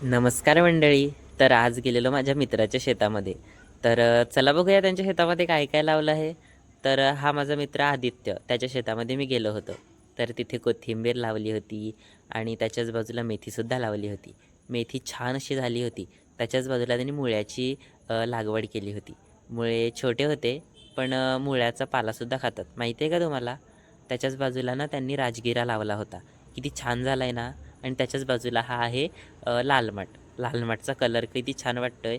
नमस्कार मंडळी. तर आज गेलेलो माझ्या मित्राच्या शेतामध्ये. चला बघूया त्यांच्या शेतामध्ये काय काय लावलं आहे. हा माझा मित्र आदित्य, त्याच्या शेतामध्ये मी गेलो होतो. तर तिथे कोथिंबीर लावली होती आणि त्याच्याच बाजूला मेथीसुद्धा लावली होती. मेथी छान अशी झाली होती. त्याच्याच बाजूला त्यांनी मुळ्याची लागवड केली होती. मुळे छोटे होते, पण मुळ्याचा पालासुद्धा खातात, माहिती आहे का तुम्हाला? त्याच्याच बाजूला ना त्यांनी राजगिरा लावला होता. किती छान झाला आहे ना. आणि त्याच्याच बाजूला हा आहे लाल माठ. लाल माठचा कलर किती छान वाटतो आहे.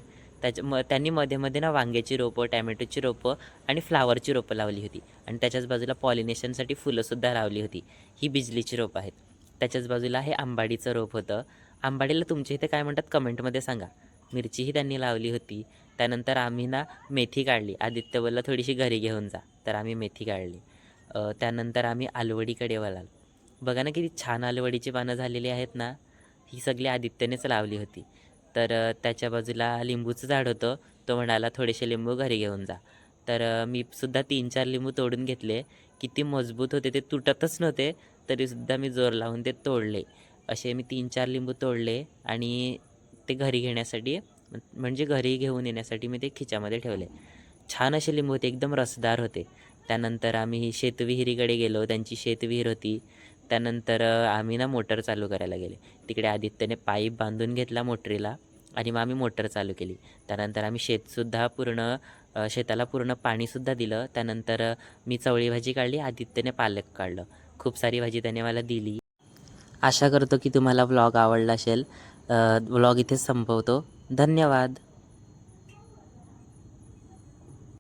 त्यांनी मध्ये-मध्ये ना वांग्याची रोपं, टॅमॅटोची रोपं आणि फ्लावरची रोपं लावली होती. आणि त्याच्याच बाजूला पॉलिनेशनसाठी फुलंसुद्धा लावली होती. ही बिजलीची रोपं आहेत. त्याच्याच बाजूला हे आंबाडीचं रोप होतं. आंबाडीला तुमच्या इथे काय म्हणतात कमेंटमध्ये सांगा. मिरचीही त्यांनी लावली होती. त्यानंतर आम्ही ना मेथी काढली. आदित्य बोलला, "थोडीशी घरी घेऊन जा." तर आम्ही मेथी काढली. त्यानंतर आम्ही आलवडीकडे वळालो. बघा ना किती छान आलवडीची पानं झालेली आहेत ना. ही सगळी आदित्यनेच लावली होती. त्याच्या बाजूला लिंबूचं झाड होतं. तो म्हणाला, "थोडेसे लिंबू घरी घेऊन जा." मी सुद्धा 3-4 लिंबू तोडून घेतले. किती मजबूत होते, ते तुटतच नव्हते. तरीसुद्धा मी जोर लावून ते तोडले. असे मी 3-4 लिंबू तोडले आणि ते घरी घेण्यासाठी, म्हणजे घरी घेऊन येण्यासाठी मी ते खिच्यामध्ये ठेवले. छान असे लिंबू होते, एकदम रसदार होते. त्यानंतर आम्ही शेतविहिरीकडे गेलो. त्यांची शेतविहीर होती. आम्ही ना मोटर चालू करायला गेले. तिकडे आदित्यने पाईप बांधून घेतला मोटरीला आणि मग आम्ही मोटर चालू केली. त्यानंतर आम्ही शेताला पूर्ण पाणीसुद्धा दिलं. मी चवळी भाजी काढली, आदित्यने पालक काढलं. खूप सारी भाजी त्याने मला दिली. आशा करतो की तुम्हाला व्लॉग आवडला असेल. व्लॉग इथेच संपवतो. धन्यवाद.